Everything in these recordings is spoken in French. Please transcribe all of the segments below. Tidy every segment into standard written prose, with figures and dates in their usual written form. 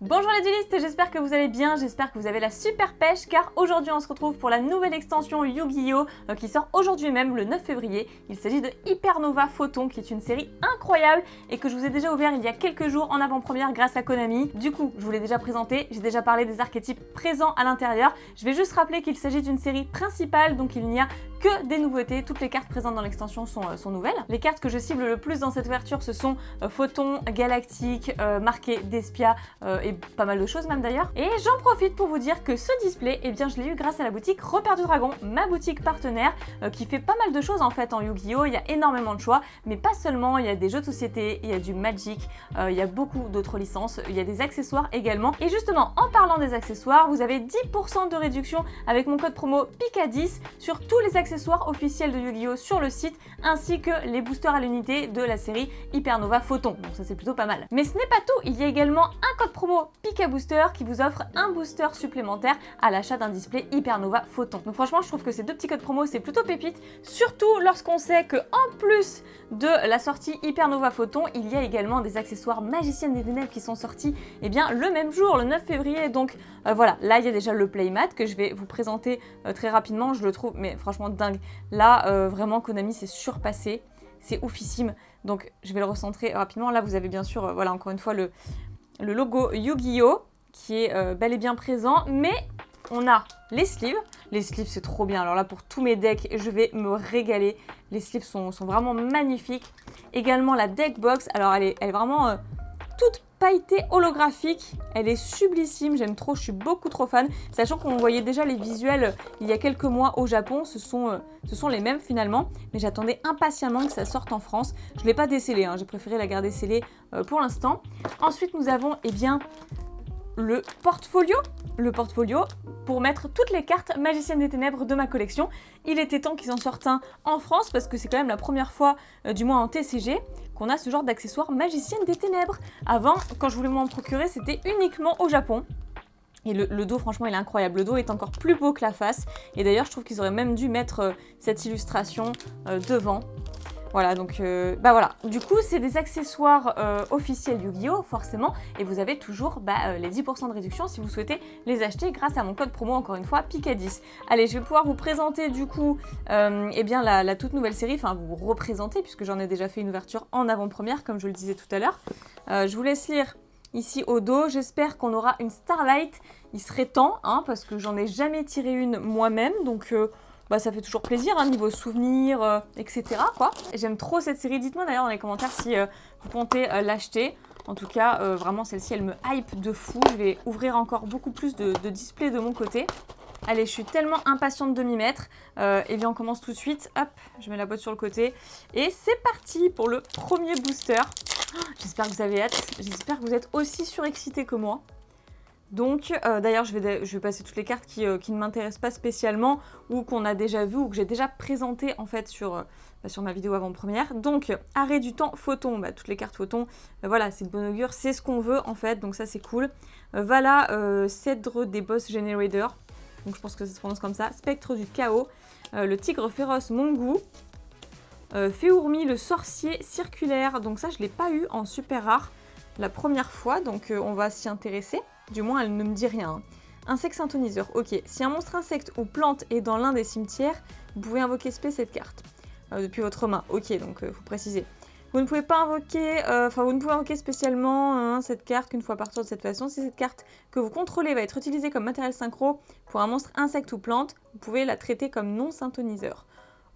Bonjour les duelistes, j'espère que vous allez bien, j'espère que vous avez la super pêche car aujourd'hui on se retrouve pour la nouvelle extension Yu-Gi-Oh! Qui sort aujourd'hui même le 9 février. Il s'agit de Hypernova Photon qui est une série incroyable et que je vous ai déjà ouvert il y a quelques jours en avant-première grâce à Konami. Du coup, je vous l'ai déjà présenté, j'ai déjà parlé des archétypes présents à l'intérieur. Je vais juste rappeler qu'il s'agit d'une série principale, donc il n'y a que des nouveautés. Toutes les cartes présentes dans l'extension sont nouvelles. Les cartes que je cible le plus dans cette ouverture, ce sont Photon, Galactique, marqué Despia et pas mal de choses même d'ailleurs. Et j'en profite pour vous dire que ce display, eh bien je l'ai eu grâce à la boutique Repère du Dragon, ma boutique partenaire qui fait pas mal de choses en fait en Yu-Gi-Oh! Il y a énormément de choix, mais pas seulement, il y a des jeux de société, il y a du Magic, il y a beaucoup d'autres licences, il y a des accessoires également. Et justement, en parlant des accessoires, vous avez 10% de réduction avec mon code promo PICA10 sur tous les accessoires officiels de Yu-Gi-Oh! Sur le site, ainsi que les boosters à l'unité de la série Hypernova Photon. Donc ça c'est plutôt pas mal. Mais ce n'est pas tout, il y a également un code promo PICA Booster qui vous offre un booster supplémentaire à l'achat d'un display Hypernova Photon. Donc franchement, je trouve que ces deux petits codes promo, c'est plutôt pépite, surtout lorsqu'on sait que en plus de la sortie Hypernova Photon, il y a également des accessoires Magiciennes des Ténèbres qui sont sortis le même jour, le 9 février. Donc voilà, là il y a déjà le playmat que je vais vous présenter très rapidement, je le trouve mais franchement dingue. Là vraiment Konami s'est surpassé, c'est oufissime. Donc je vais le recentrer rapidement. Là vous avez bien sûr, voilà encore une fois le logo Yu-Gi-Oh! Qui est bel et bien présent, mais on a les sleeves. Les sleeves, c'est trop bien. Alors là, pour tous mes decks, je vais me régaler. Les sleeves sont vraiment magnifiques. Également, la deck box. Alors, elle est vraiment toute pailletée holographique. Elle est sublissime. J'aime trop. Je suis beaucoup trop fan. Sachant qu'on voyait déjà les visuels il y a quelques mois au Japon. Ce sont les mêmes finalement. Mais j'attendais impatiemment que ça sorte en France. Je ne l'ai pas décellé. J'ai préféré la garder scellée pour l'instant. Ensuite, nous avons, le portfolio pour mettre toutes les cartes Magiciennes des Ténèbres de ma collection. Il était temps qu'ils en sortent un en France parce que c'est quand même la première fois, du moins en TCG, qu'on a ce genre d'accessoire Magiciennes des Ténèbres. Avant, quand je voulais m'en procurer, c'était uniquement au Japon. Et le dos, franchement, il est incroyable. Le dos est encore plus beau que la face. Et d'ailleurs, je trouve qu'ils auraient même dû mettre cette illustration devant. Voilà, donc voilà. Du coup, c'est des accessoires officiels Yu-Gi-Oh! Forcément, et vous avez toujours les 10% de réduction si vous souhaitez les acheter grâce à mon code promo, encore une fois, PICA10. Allez, je vais pouvoir vous présenter du coup la toute nouvelle série, enfin vous représenter, puisque j'en ai déjà fait une ouverture en avant-première, comme je le disais tout à l'heure. Je vous laisse lire ici au dos. J'espère qu'on aura une Starlight. Il serait temps, parce que j'en ai jamais tiré une moi-même, donc... ça fait toujours plaisir, niveau souvenirs, etc. J'aime trop cette série. Dites-moi d'ailleurs dans les commentaires si vous comptez l'acheter. En tout cas, vraiment, celle-ci, elle me hype de fou. Je vais ouvrir encore beaucoup plus de displays de mon côté. Allez, je suis tellement impatiente de m'y mettre. Et bien, on commence tout de suite. Hop, je mets la boîte sur le côté. Et c'est parti pour le premier booster. J'espère que vous avez hâte. J'espère que vous êtes aussi surexcités que moi. Donc, d'ailleurs, je vais passer toutes les cartes qui ne m'intéressent pas spécialement ou qu'on a déjà vues ou que j'ai déjà présentées en fait sur ma vidéo avant-première. Donc, arrêt du temps, Photon, toutes les cartes Photon, voilà, c'est de bon augure, c'est ce qu'on veut en fait, donc ça c'est cool. Voilà, Cèdre des Boss Generator, donc je pense que ça se prononce comme ça. Spectre du Chaos, le Tigre Féroce Mongu, Féourmi le Sorcier Circulaire, donc ça je ne l'ai pas eu en super rare la première fois, donc on va s'y intéresser. Du moins, elle ne me dit rien. Insecte synthoniseur. Ok, si un monstre insecte ou plante est dans l'un des cimetières, vous pouvez invoquer cette carte depuis votre main. Ok, donc faut préciser. Vous ne pouvez pas invoquer, vous ne pouvez invoquer spécialement cette carte qu'une fois par tour de cette façon. Si cette carte que vous contrôlez va être utilisée comme matériel synchro pour un monstre insecte ou plante, vous pouvez la traiter comme non synthoniseur.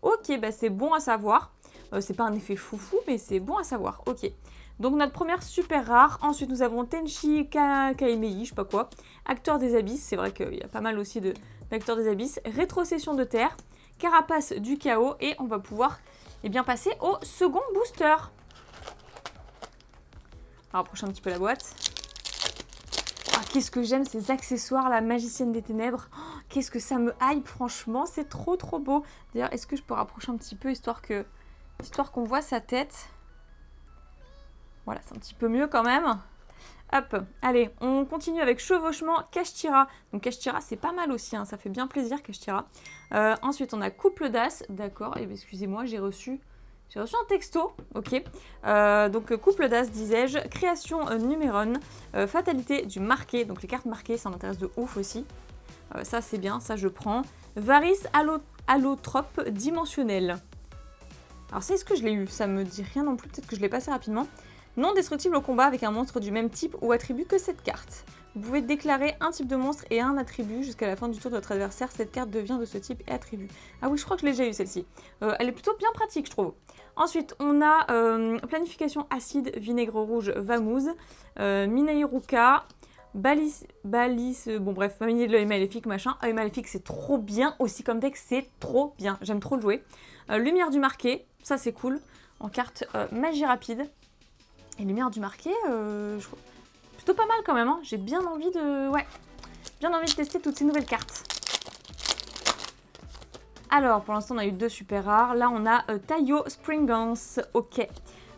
Ok, c'est bon à savoir. C'est pas un effet foufou, mais c'est bon à savoir. Ok. Donc notre première super rare, ensuite nous avons Tenchi Kaimei, je sais pas quoi, Acteur des Abysses, c'est vrai qu'il y a pas mal aussi d'acteurs des Abysses, Rétrocession de Terre, Carapace du Chaos, et on va pouvoir passer au second booster. On va rapprocher un petit peu la boîte. Ah, qu'est-ce que j'aime ces accessoires, la Magicienne des Ténèbres, qu'est-ce que ça me hype, franchement, c'est trop trop beau. D'ailleurs, est-ce que je peux rapprocher un petit peu, histoire qu'on voit sa tête? Voilà, c'est un petit peu mieux quand même. Hop, allez, on continue avec Chevauchement Kashtira. Donc Kashtira, c'est pas mal aussi, ça fait bien plaisir Kashtira. Ensuite, on a Couple d'As, d'accord. Et excusez-moi, j'ai reçu J'ai reçu un texto, ok. Donc couple d'as, disais-je, création Numéron, fatalité du marqué, donc les cartes marquées, ça m'intéresse de ouf aussi. Ça c'est bien, ça je prends. Varice allotrope dimensionnel. Alors c'est ce que je l'ai eu, ça me dit rien non plus, peut-être que je l'ai passé rapidement. Non destructible au combat avec un monstre du même type ou attribut que cette carte. Vous pouvez déclarer un type de monstre et un attribut jusqu'à la fin du tour de votre adversaire. Cette carte devient de ce type et attribut. Ah oui, je crois que je l'ai déjà eu celle-ci. Elle est plutôt bien pratique, je trouve. Ensuite, on a planification acide, vinaigre rouge, vamouze, Mineiruka, Balis, bon bref, familier de l'œil maléfique, machin. Œil maléfique, c'est trop bien aussi comme deck, c'est trop bien. J'aime trop le jouer. Lumière du marqué, ça c'est cool. En carte magie rapide. Et lumière du marqué, je trouve plutôt pas mal quand même. Hein. J'ai bien envie de... Ouais, bien envie de tester toutes ces nouvelles cartes. Alors, pour l'instant, on a eu 2 super rares. Là, on a Tayo Springance, ok.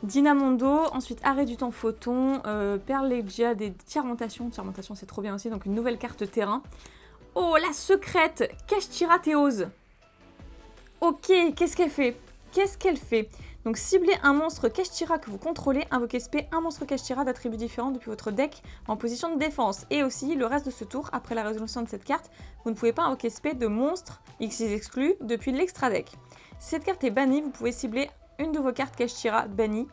Dynamondo, ensuite Arrêt du temps photon, Perlegia des Tiermentation. Tiermentation, c'est trop bien aussi, donc une nouvelle carte terrain. Oh, la secrète Kashtira Théose. Ok, qu'est-ce qu'elle fait? Qu'est-ce qu'elle fait? Donc, ciblez un monstre Kashtira que vous contrôlez, invoquez spé un monstre Kashtira d'attributs différents depuis votre deck en position de défense. Et aussi, le reste de ce tour, après la résolution de cette carte, vous ne pouvez pas invoquer spé de monstre X6 exclu depuis l'extra deck. Si cette carte est bannie, vous pouvez cibler une de vos cartes Kashtira bannie,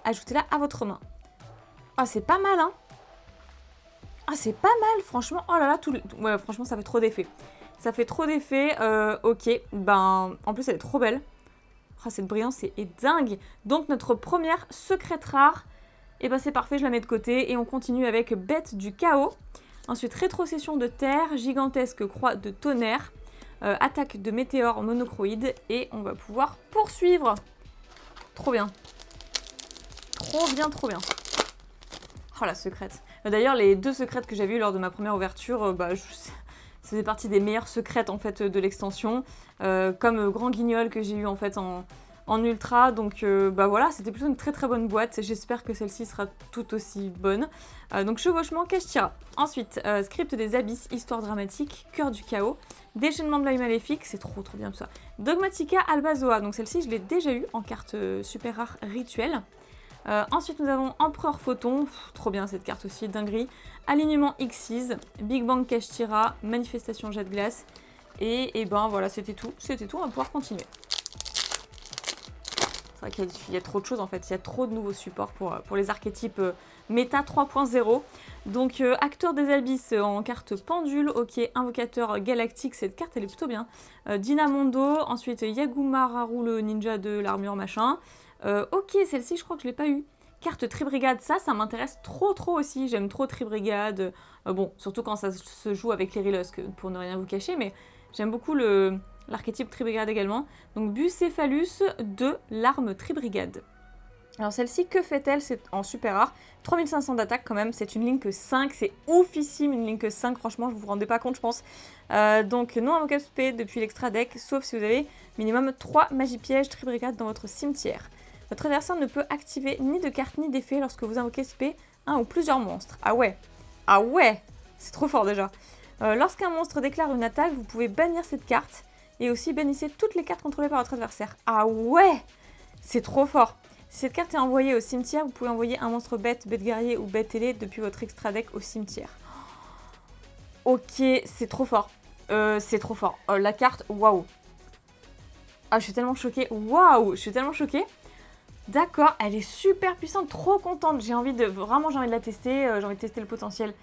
ajoutez-la à votre main. Ah, c'est pas mal, hein? Ah, c'est pas mal, franchement. Oh là là, ouais, franchement, ça fait trop d'effets. Ça fait trop d'effets, ok. Ben, en plus, elle est trop belle. Oh, cette brillance est dingue. Donc, notre première secrète rare, et ben c'est parfait, je la mets de côté. Et on continue avec Bête du chaos. Ensuite, rétrocession de terre, gigantesque croix de tonnerre, attaque de météore monocroïde. Et on va pouvoir poursuivre. Trop bien. Trop bien, trop bien. Oh, la secrète. D'ailleurs, les 2 secrètes que j'avais eues lors de ma première ouverture, ça faisait partie des meilleures secrètes en fait de l'extension. Comme Grand Guignol que j'ai eu en fait en ultra. Donc voilà, c'était plutôt une très très bonne boîte. J'espère que celle-ci sera tout aussi bonne. Donc chevauchement, Kashtira. Ensuite, script des abysses, histoire dramatique, cœur du chaos, déchaînement de l'œil maléfique, c'est trop trop bien tout ça. Dogmatica Albazoa, donc celle-ci je l'ai déjà eu en carte super rare rituelle. Ensuite nous avons Empereur Photon, trop bien cette carte aussi, dinguerie. Alignement X6, Big Bang Kashtira, Manifestation Jet de Glace. Et ben voilà, c'était tout, on va pouvoir continuer. C'est vrai qu'il y a trop de choses en fait, il y a trop de nouveaux supports pour les archétypes méta 3.0. Donc acteur des abysses en carte pendule, ok, invocateur galactique, cette carte elle est plutôt bien. Dynamondo, ensuite Yagumararu le ninja de l'armure machin. Ok, celle-ci je crois que je l'ai pas eu. Carte Tribrigade, ça m'intéresse trop aussi, j'aime trop Tribrigade. Bon, surtout quand ça se joue avec les Rilusk, pour ne rien vous cacher, mais j'aime beaucoup l'archétype Tribrigade également. Donc Bucephalus de l'arme Tribrigade. Alors celle-ci, que fait-elle? C'est en super rare. 3500 d'attaque quand même, c'est une ligne que 5, c'est oufissime une ligne que 5, franchement je vous rendez pas compte je pense. Donc non invocable spé depuis l'extra deck, sauf si vous avez minimum 3 magie pièges Tribrigade dans votre cimetière. Votre adversaire ne peut activer ni de carte ni d'effet lorsque vous invoquez spé un ou plusieurs monstres. Ah ouais, c'est trop fort déjà. Lorsqu'un monstre déclare une attaque, vous pouvez bannir cette carte et aussi bannissez toutes les cartes contrôlées par votre adversaire. Ah ouais, c'est trop fort. Si cette carte est envoyée au cimetière, vous pouvez envoyer un monstre bête, bête guerrier ou bête ailé depuis votre extra deck au cimetière. Ok, c'est trop fort. C'est trop fort. La carte, waouh. Ah, je suis tellement choquée. Waouh, je suis tellement choquée. D'accord, elle est super puissante, trop contente. J'ai envie de la tester. J'ai envie de tester le potentiel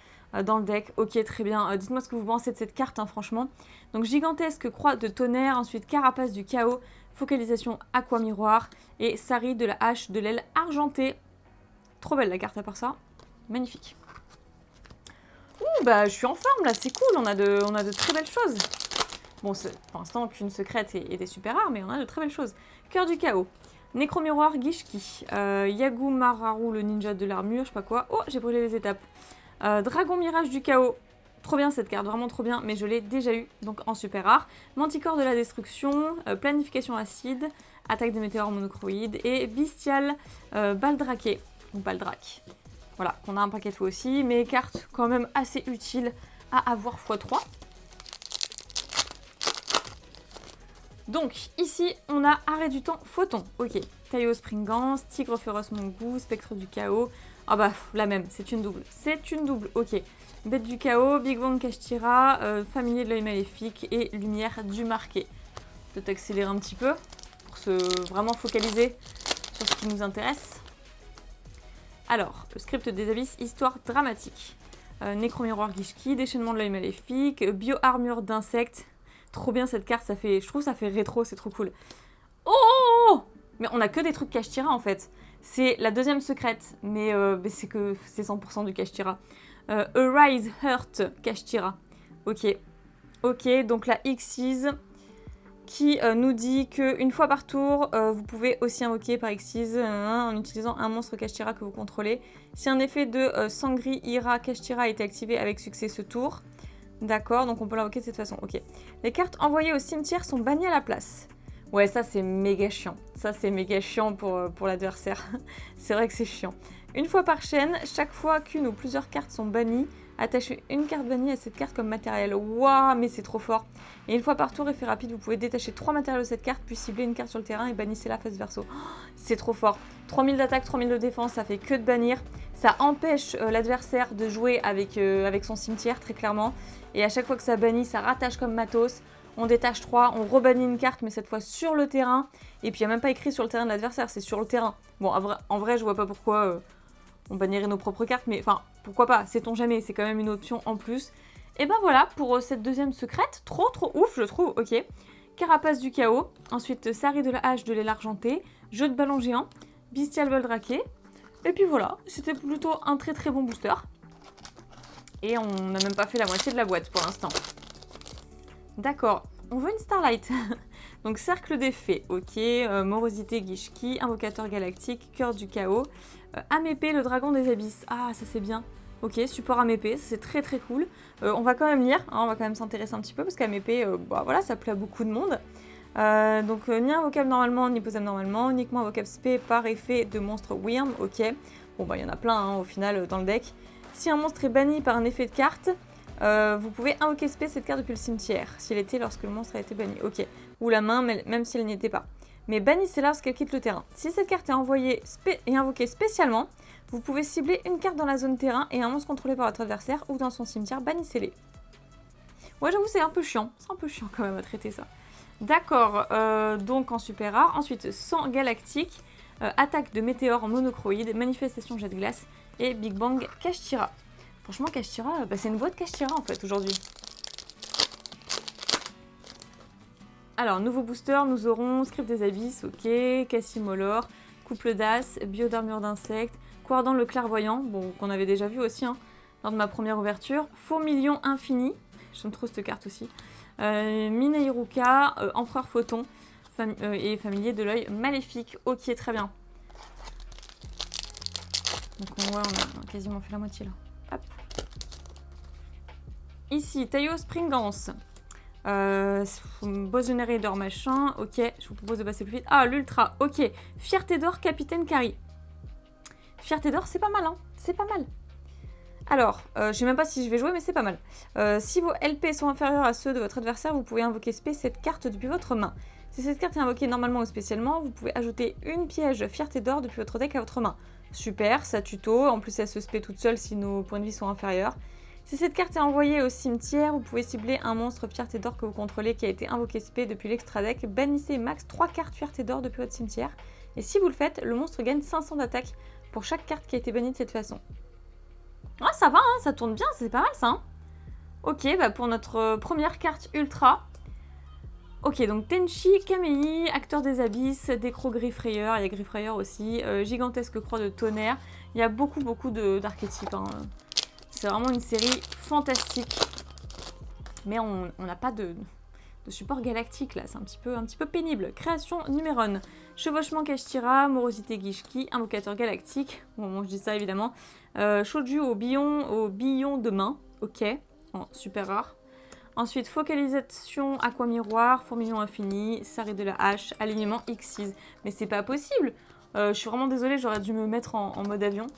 dans le deck. Ok, très bien. Dites-moi ce que vous pensez de cette carte, hein, franchement. Donc, gigantesque croix de tonnerre. Ensuite, carapace du chaos. Focalisation aqua miroir. Et Sari de la hache de l'aile argentée. Trop belle la carte à part ça. Magnifique. Ouh, bah je suis en forme là, c'est cool. On a de très belles choses. Bon, pour l'instant, qu'une secrète et des super rares, mais on a de très belles choses. Cœur du chaos. Nécromiroir Gishki, Yagumararu le ninja de l'armure, je sais pas quoi. Oh, j'ai brûlé les étapes. Dragon Mirage du chaos, trop bien cette carte, vraiment trop bien, mais je l'ai déjà eu, donc en super rare. Manticore de la destruction, planification acide, attaque des météores monocroïdes et bestial baldraqué, ou baldrac. Voilà, qu'on a un paquet de fois aussi, mais carte quand même assez utile à avoir x3. Donc, ici, on a Arrêt du temps, Photon. Ok. Taillot Springance, Tigre féroce Mongou, Spectre du chaos. Ah bah, la même, c'est une double. C'est une double, ok. Bête du chaos, Big Bang Kashtira, Familier de l'œil maléfique et Lumière du marqué. Peut-être accélérer un petit peu pour se vraiment focaliser sur ce qui nous intéresse. Alors, le script des abysses, histoire dramatique. Nécromiroir Gishki, Déchaînement de l'œil maléfique, Bio-armure d'insectes. Trop bien cette carte, je trouve ça fait rétro, c'est trop cool. Oh! Mais on a que des trucs Kashtira en fait. C'est la deuxième secrète, mais c'est 100% du Kashtira. Arise Hurt Kashtira. Ok. Ok, donc la Xyz qui nous dit qu'une fois par tour, vous pouvez aussi invoquer par Xyz en utilisant un monstre Kashtira que vous contrôlez. Si un effet de Sangri-Ira Kashtira a été activé avec succès ce tour, d'accord, donc on peut l'invoquer de cette façon. Ok. Les cartes envoyées au cimetière sont bannies à la place. Ouais, ça c'est méga chiant. Ça c'est méga chiant pour l'adversaire. C'est vrai que c'est chiant. Une fois par chaîne, chaque fois qu'une ou plusieurs cartes sont bannies, attachez une carte bannie à cette carte comme matériel. Waouh, mais c'est trop fort. Et une fois par tour, effet rapide, vous pouvez détacher 3 matériels de cette carte, puis cibler une carte sur le terrain et bannissez-la face verso. Oh, c'est trop fort. 3000 d'attaque, 3000 de défense, ça fait que de bannir. Ça empêche l'adversaire de jouer avec son cimetière, très clairement. Et à chaque fois que ça bannit, ça rattache comme matos. On détache 3, on rebannit une carte, mais cette fois sur le terrain. Et puis il n'y a même pas écrit sur le terrain de l'adversaire, c'est sur le terrain. Bon, en vrai, je vois pas pourquoi on bannirait nos propres cartes, mais enfin, pourquoi pas, sait-on jamais, c'est quand même une option en plus. Et ben voilà, pour cette deuxième secrète, trop ouf, je trouve, ok. Carapace du chaos, ensuite Sari de la hache de l'aile argenté, Jeu de ballon géant, Bestial bol draqué. Et puis voilà, c'était plutôt un très bon booster. Et on n'a même pas fait la moitié de la boîte pour l'instant. D'accord, on veut une Starlight. Donc cercle des fées, ok, Morosité Gishki, Invocateur galactique, Cœur du chaos, Amépée, le dragon des abysses. Ah, ça c'est bien. Ok, support Amépée, c'est très cool. On va quand même lire, hein, on va quand même s'intéresser un petit peu parce qu'Amépée, bah, voilà, ça plaît à beaucoup de monde. Donc ni invocable normalement, ni posable normalement, uniquement invocable spé par effet de monstre Wyrm, ok. Bon bah il y en a plein hein, au final dans le deck. Si un monstre est banni par un effet de carte, vous pouvez invoquer spé cette carte depuis le cimetière, s'il était lorsque le monstre a été banni, ok. Ou la main, même si elle n'y était pas. Mais bannissez-la lorsqu'elle quitte le terrain. Si cette carte est envoyée et invoquée spécialement, vous pouvez cibler une carte dans la zone terrain et un monstre contrôlé par votre adversaire ou dans son cimetière, bannissez-les. Ouais, j'avoue, c'est un peu chiant. C'est un peu chiant quand même à traiter ça. D'accord, donc en super rare. Ensuite, sang galactique, attaque de météore en monocroïde, manifestation jet de glace et Big Bang Kashtira. Franchement, Kashtira, bah, c'est une boîte Kashtira en fait aujourd'hui. Alors, nouveau booster, nous aurons Script des Abysses, ok, Cassimolor, Couple d'As, Bio d'armure d'insectes, Quardon le clairvoyant, bon, qu'on avait déjà vu aussi hein, lors de ma première ouverture, Fourmilion infini, j'aime trop cette carte aussi, Mineiruka, Empereur Photon et Familier de l'œil maléfique, ok, très bien. Donc ouais, on a quasiment fait la moitié là. Hop. Ici, Taillot Springance. Boss Generator machin, ok, je vous propose de passer plus vite. Ah, l'ultra, ok. Fierté d'or, Capitaine Carrie. Fierté d'or, c'est pas mal, hein, c'est pas mal. Alors, je sais même pas si je vais jouer, mais c'est pas mal. Si vos LP sont inférieurs à ceux de votre adversaire, vous pouvez invoquer spé cette carte depuis votre main. Si cette carte est invoquée normalement ou spécialement, vous pouvez ajouter une piège Fierté d'or depuis votre deck à votre main. Super, ça tuto, en plus elle se spé toute seule si nos points de vie sont inférieurs. Si cette carte est envoyée au cimetière, vous pouvez cibler un monstre Fierté d'or que vous contrôlez qui a été invoqué spé depuis l'extra deck. Bannissez max 3 cartes Fierté d'or depuis votre cimetière. Et si vous le faites, le monstre gagne 500 d'attaque pour chaque carte qui a été bannie de cette façon. Ah, ça va, hein, ça tourne bien, c'est pas mal ça. Hein. Ok, bah pour notre première carte ultra. Ok, donc Tenchi, Kamei, Acteur des Abysses, Décro Griffrayeur, il y a Griffrayeur aussi, Gigantesque Croix de Tonnerre. Il y a beaucoup d'archétypes. Hein. C'est vraiment une série fantastique. Mais on n'a pas de support galactique là, c'est un petit peu pénible. Création Numéron, Chevauchement Kashtira, Morosité Gishki, Invocateur galactique, bon je dis ça évidemment, Shoju au billon de main, ok, oh, super rare. Ensuite, Focalisation Aquamiroir, Fourmilion infini, Sari de la hache, Alignement Xyz. Mais c'est pas possible. Je suis vraiment désolée, j'aurais dû me mettre en mode avion.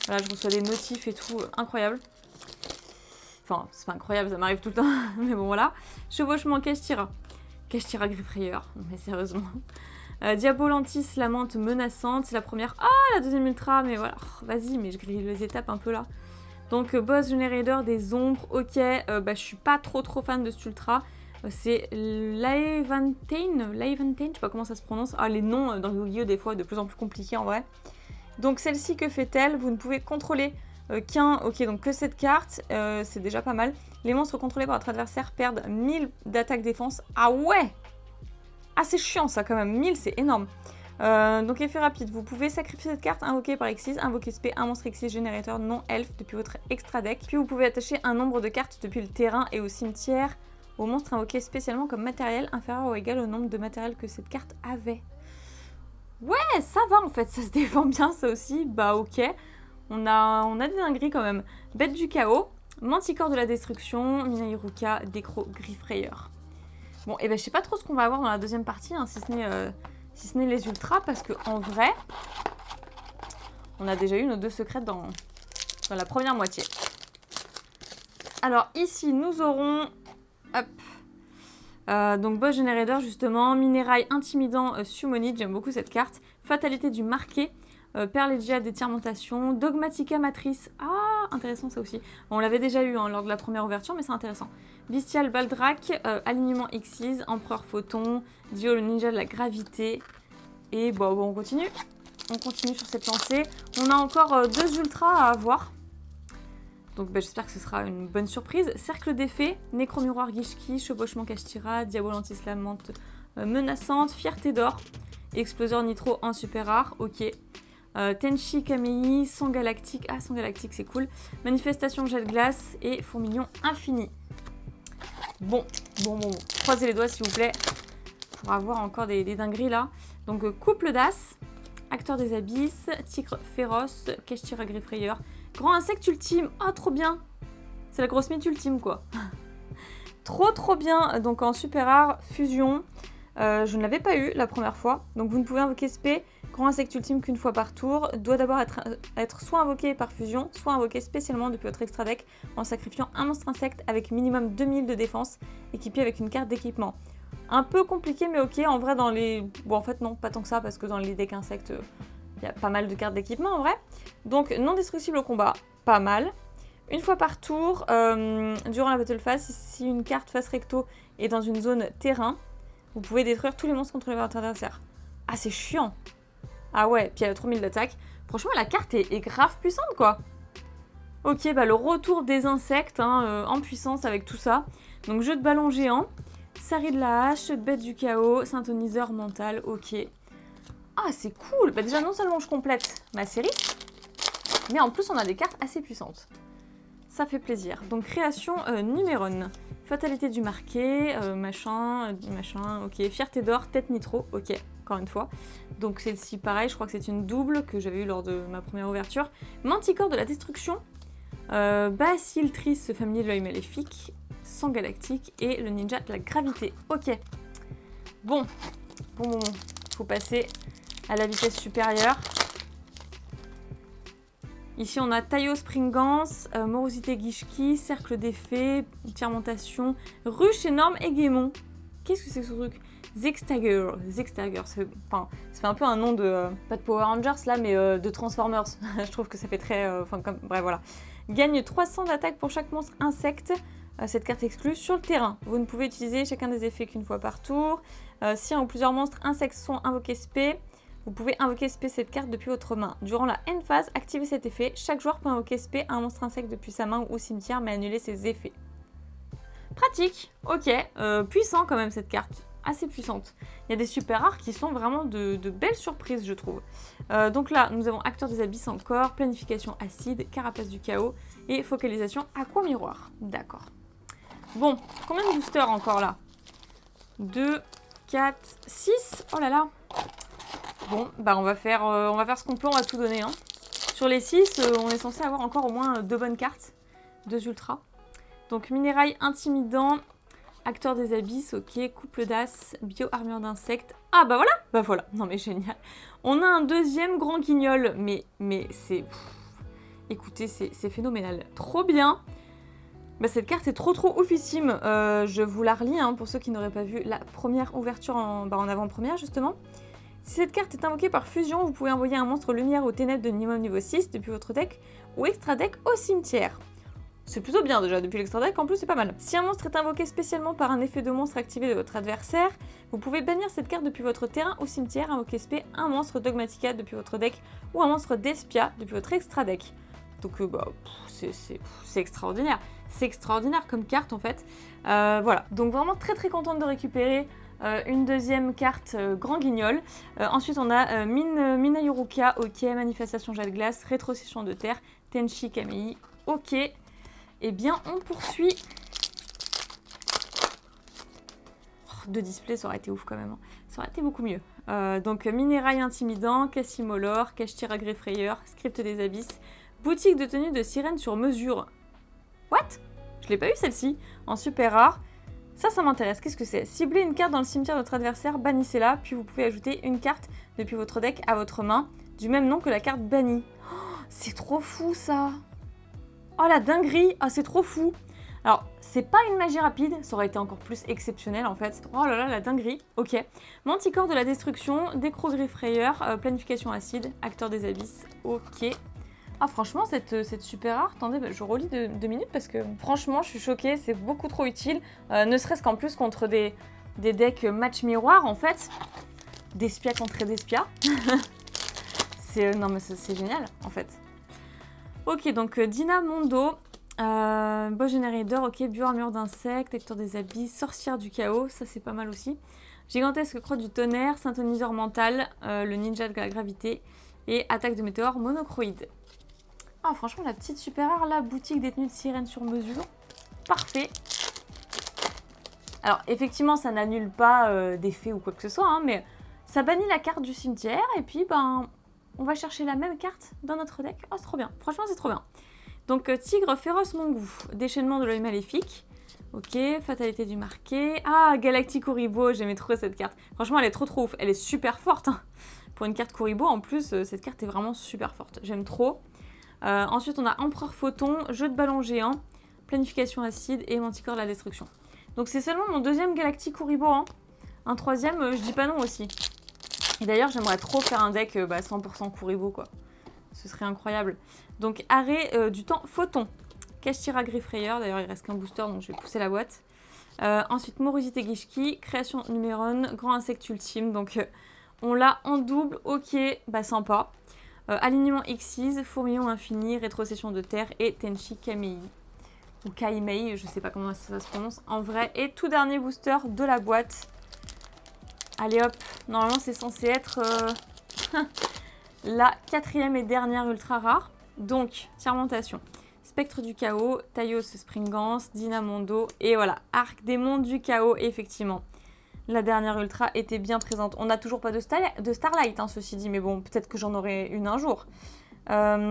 Voilà, je reçois des notifs et tout, incroyable. Enfin, c'est pas incroyable, ça m'arrive tout le temps, mais bon voilà. Chevauchement Kashtira. Kashtira Griffrayeur, non mais sérieusement. Diabolantis, la menthe menaçante, c'est la première. Ah, la deuxième ultra, mais voilà. Oh, vas-y, mais je grille les étapes un peu là. Donc, Boss Generator des ombres, ok. Je suis pas trop fan de cet ultra. C'est Laevantane, je sais pas comment ça se prononce. Ah, les noms dans le Yu-Gi-Oh! Des fois, de plus en plus compliqués en vrai. Donc, celle-ci, que fait-elle? Vous ne pouvez contrôler donc que cette carte, c'est déjà pas mal. Les monstres contrôlés par votre adversaire perdent 1000 d'attaque défense. Ah ouais! Ah, c'est chiant ça quand même, 1000 c'est énorme. Donc effet rapide, vous pouvez sacrifier cette carte, invoquer par Xyz, invoquer SP, un monstre Xyz générateur non elfe depuis votre extra deck. Puis vous pouvez attacher un nombre de cartes depuis le terrain et au cimetière au monstre invoqué spécialement comme matériel inférieur ou égal au nombre de matériel que cette carte avait. Ouais, ça va en fait, ça se défend bien ça aussi, bah ok. On a des dingueries quand même. Bête du chaos, Manticore de la destruction, Minairuka, Décro, Griffrayeur. Bon, et ben je sais pas trop ce qu'on va avoir dans la deuxième partie, hein, si ce n'est les ultras, parce que en vrai, on a déjà eu nos 2 secrètes dans la première moitié. Alors ici, nous aurons, donc Boss Generator justement, Minérail intimidant, Summonid, j'aime beaucoup cette carte, Fatalité du marqué, Perlegia d'étirmentation, Dogmatica matrice, ah intéressant ça aussi, on l'avait déjà eu lors de la première ouverture mais c'est intéressant. Bestial Baldrac, alignement Xyz, Empereur Photon, Dio le ninja de la gravité, et bon on continue sur cette lancée. On a encore 2 ultras à avoir, donc j'espère que ce sera une bonne surprise. Cercle d'effet, Nécromiroir Gishki, Chevauchement Kashtira, Diabolantis la menthe menaçante, Fierté d'or, Exploseur Nitro en super rare, ok. Tenchi Kamei, Sang Galactique, ah Sang Galactique c'est cool, Manifestation Jet de glace et Fourmilion infini. Bon, croisez les doigts s'il vous plaît, pour avoir encore des dingueries là. Donc Couple d'As, Acteur des Abysses, Tigre féroce, Kashtira Griffrayeur, Grand Insecte ultime, ah trop bien, c'est la grosse mythe ultime quoi. Trop bien, donc en super rare, Fusion, je ne l'avais pas eu la première fois, donc vous ne pouvez invoquer SP, Grand Insecte ultime qu'une fois par tour, doit d'abord être soit invoqué par fusion, soit invoqué spécialement depuis votre extra deck en sacrifiant un monstre insecte avec minimum 2000 de défense, équipé avec une carte d'équipement. Un peu compliqué mais ok, en vrai dans les... Bon en fait non, pas tant que ça parce que dans les decks insectes, il y a pas mal de cartes d'équipement en vrai. Donc non destructible au combat, pas mal. Une fois par tour, durant la battle phase, si une carte face recto est dans une zone terrain, vous pouvez détruire tous les monstres contrôlés par votre adversaire. Ah c'est chiant. Ah ouais, puis elle a 3000 d'attaque. Franchement, la carte est grave puissante, quoi. Ok, le retour des insectes en puissance avec tout ça. Donc, jeu de ballon géant, Sari de la hache, Bête du chaos, Synthoniseur mental, ok. Ah, c'est cool. Déjà, non seulement je complète ma série, mais en plus, on a des cartes assez puissantes. Ça fait plaisir. Donc, création Numéron. Fatalité du marqué, machin, ok. Fierté d'or, tête nitro, ok. Encore une fois. Donc celle-ci pareil, je crois que c'est une double que j'avais eu lors de ma première ouverture. Manticore de la destruction, Baciltrice, familier de l'œil maléfique, Sang galactique et le ninja de la gravité. Ok. Bon. Faut passer à la vitesse supérieure. Ici on a Taio Springance, Morosité Gishki, Cercle d'effet, Tirmentation, Ruche énorme et Guémon. Qu'est-ce que c'est que ce truc? Zigstagger, ça fait un peu un nom de, pas de Power Rangers là, mais de Transformers. Je trouve que ça fait très, bref voilà. Gagne 300 d'attaque pour chaque monstre insecte, cette carte exclue, sur le terrain. Vous ne pouvez utiliser chacun des effets qu'une fois par tour. Si un ou plusieurs monstres insectes sont invoqués SP, vous pouvez invoquer SP cette carte depuis votre main. Durant la end phase, activez cet effet. Chaque joueur peut invoquer SP un monstre insecte depuis sa main ou cimetière, mais annuler ses effets. Pratique, ok, puissant quand même cette carte. Assez puissante. Il y a des super rares qui sont vraiment de belles surprises, je trouve. Donc là, nous avons Acteur des Abysses encore, Planification acide, Carapace du chaos et Focalisation aqua miroir. D'accord. Bon, combien de boosters encore là? 2, 4, 6. Oh là là. Bon, on va faire ce qu'on peut, on va tout donner. Sur les 6, on est censé avoir encore au moins 2 bonnes cartes. 2 ultras. Donc Minérail intimidant, Acteur des Abysses, ok, Couple d'As, Bio-armure d'insectes. Ah voilà, non mais génial. On a un deuxième grand guignol, mais c'est... Écoutez, c'est phénoménal. Trop bien. Bah, cette carte est trop oufissime, je vous la relis hein, pour ceux qui n'auraient pas vu la première ouverture en avant-première justement. Si cette carte est invoquée par fusion, vous pouvez envoyer un monstre lumière aux ténèbres de minimum niveau 6 depuis votre deck ou extra deck au cimetière. C'est plutôt bien déjà, depuis l'extra deck en plus c'est pas mal. Si un monstre est invoqué spécialement par un effet de monstre activé de votre adversaire, vous pouvez bannir cette carte depuis votre terrain ou cimetière, invoquer spé un monstre Dogmatica depuis votre deck ou un monstre d'Espia depuis votre extra deck. Donc c'est extraordinaire. C'est extraordinaire comme carte en fait. Voilà, donc vraiment très contente de récupérer une deuxième carte Grand Guignol. Ensuite on a Mina Yuruka, ok, Manifestation Jet de Glace, Rétrocession de Terre, Tenchi Kamei, ok. Eh bien on poursuit. Oh, 2 displays ça aurait été ouf quand même, hein. Ça aurait été beaucoup mieux. Donc Minérail Intimidant, Cassimolor, Cache-Tira Greffrayeur, Script des Abysses, Boutique de tenue de sirène sur mesure. What? Je l'ai pas eu celle-ci. En super rare. Ça m'intéresse. Qu'est-ce que c'est? Ciblez une carte dans le cimetière de votre adversaire, bannissez-la, puis vous pouvez ajouter une carte depuis votre deck à votre main, du même nom que la carte bannie. Oh, c'est trop fou ça! Oh la dinguerie! Ah, c'est trop fou! Alors, c'est pas une magie rapide, ça aurait été encore plus exceptionnel en fait. Oh là là, la dinguerie. Ok. Manticore de la destruction, Décro-Greffrayeur, Planification acide, Acteur des abysses. Ok. Ah franchement cette super rare, attendez, je relis 2 minutes parce que franchement je suis choquée, c'est beaucoup trop utile, ne serait-ce qu'en plus contre des decks match miroir en fait, d'Espia contre d'Espia. Non mais c'est génial en fait. Ok donc Dina Mondo, Boss Generator, ok, Bioarmure d'insectes, Acteur des abysses, Sorcière du chaos, ça c'est pas mal aussi. Gigantesque croix du tonnerre, Synthoniseur mental, le ninja de la gravité et attaque de météore monochroïde. Ah franchement la petite super rare là, boutique détenue de sirène sur mesure, parfait. Alors effectivement ça n'annule pas d'effet ou quoi que ce soit, hein, mais ça bannit la carte du cimetière et puis ben on va chercher la même carte dans notre deck. Oh c'est trop bien, franchement c'est trop bien. Donc Tigre féroce Mongou, déchaînement de l'œil maléfique, ok, fatalité du marqué. Ah Galactic Kuribo, j'aimais trop cette carte, franchement elle est trop ouf, elle est super forte hein. Pour une carte Kuribo en plus cette carte est vraiment super forte, j'aime trop. Ensuite, on a Empereur Photon, Jeu de ballon géant, Planification acide et Manticore de la destruction. Donc c'est seulement mon deuxième Galactic Kuribo, hein. Un troisième, je dis pas non aussi. Et d'ailleurs, j'aimerais trop faire un deck 100% Kuribo, quoi. Ce serait incroyable. Donc arrêt du temps Photon, Cache-Tira Greffrayeur, d'ailleurs il reste qu'un booster, donc je vais pousser la boîte. Ensuite, Morosité Gishki, Création Numéron, Grand Insecte Ultime, donc on l'a en double, ok, sympa. Alignement Xyz, Fourmillon Infini, Rétrocession de Terre et Tenchi Kamei. Ou Kaimei, je sais pas comment ça se prononce en vrai. Et tout dernier booster de la boîte. Allez hop, normalement c'est censé être la 4e et dernière ultra rare. Donc, Fermentation, Spectre du Chaos, Taios Springance, Dynamondo et voilà, Arc Démon du Chaos, effectivement. La dernière ultra était bien présente. On n'a toujours pas de Starlight, hein, ceci dit, mais bon, peut-être que j'en aurai une un jour.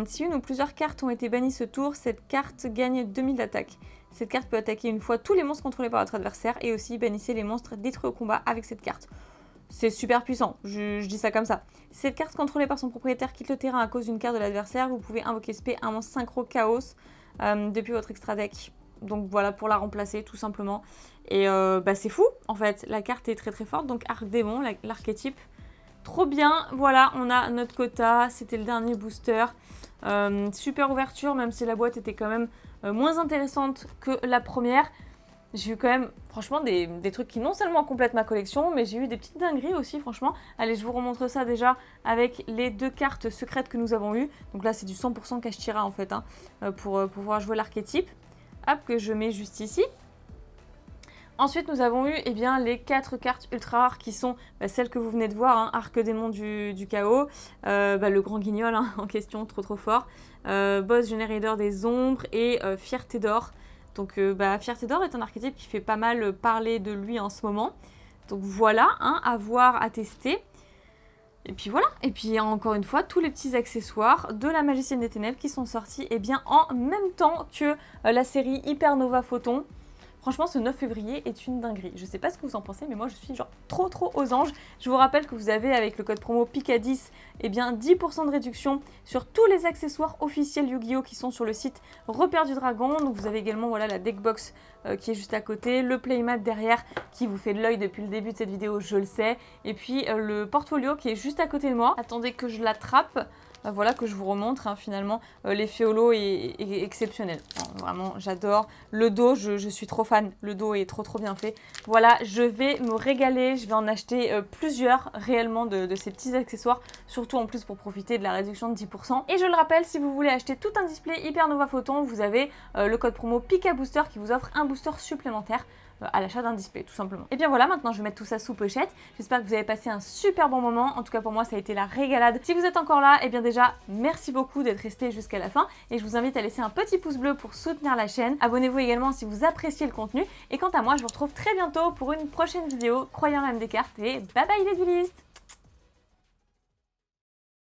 Si une ou plusieurs cartes ont été bannies ce tour, cette carte gagne 2000 d'attaque. Cette carte peut attaquer une fois tous les monstres contrôlés par votre adversaire et aussi bannissez les monstres détruits au combat avec cette carte. C'est super puissant, je dis ça comme ça. Si cette carte contrôlée par son propriétaire quitte le terrain à cause d'une carte de l'adversaire, vous pouvez invoquer spé un monstre synchro chaos depuis votre extra deck. Donc voilà, pour la remplacer tout simplement. Et c'est fou en fait, la carte est très forte. Donc Arc Démon, l'archétype, trop bien. Voilà, on a notre quota, c'était le dernier booster. Super ouverture, même si la boîte était quand même moins intéressante que la première. J'ai eu quand même, franchement, des trucs qui non seulement complètent ma collection, mais j'ai eu des petites dingueries aussi, franchement. Allez, je vous remontre ça déjà avec les 2 cartes secrètes que nous avons eues. Donc là, c'est du 100% Cache-Tira en fait, hein, pour pouvoir jouer l'archétype. Hop, que je mets juste ici. Ensuite, nous avons eu les 4 cartes ultra rares qui sont celles que vous venez de voir, hein, Arc Démon du Chaos, le Grand Guignol hein, en question, trop fort, Boss Generator des Ombres et Fierté d'Or. Donc Fierté d'Or est un archétype qui fait pas mal parler de lui en ce moment. Donc voilà, hein, à voir, à tester. Et puis voilà, et puis encore une fois, tous les petits accessoires de la Magicienne des Ténèbres qui sont sortis en même temps que la série Hypernova Photon. Franchement, ce 9 février est une dinguerie. Je sais pas ce que vous en pensez, mais moi je suis genre trop aux anges. Je vous rappelle que vous avez avec le code promo PICA10, eh bien 10% de réduction sur tous les accessoires officiels Yu-Gi-Oh qui sont sur le site Repère du Dragon. Donc vous avez également voilà la deckbox qui est juste à côté, le playmat derrière qui vous fait de l'œil depuis le début de cette vidéo, je le sais, et puis le portfolio qui est juste à côté de moi. Attendez que je l'attrape. Voilà, que je vous remontre, hein, finalement, l'effet holo est exceptionnel. Vraiment, j'adore. Le dos, je suis trop fan. Le dos est trop bien fait. Voilà, je vais me régaler. Je vais en acheter plusieurs réellement de ces petits accessoires. Surtout en plus pour profiter de la réduction de 10%. Et je le rappelle, si vous voulez acheter tout un display Hypernova Photon, vous avez le code promo PICA Booster qui vous offre un booster supplémentaire à l'achat d'un display tout simplement. Et bien voilà, maintenant je vais mettre tout ça sous pochette. J'espère que vous avez passé un super bon moment. En tout cas pour moi ça a été la régalade. Si vous êtes encore là, et bien déjà merci beaucoup d'être resté jusqu'à la fin et je vous invite à laisser un petit pouce bleu pour soutenir la chaîne. Abonnez-vous également si vous appréciez le contenu et quant à moi je vous retrouve très bientôt pour une prochaine vidéo croyant l'âme des cartes et bye bye les duelistes.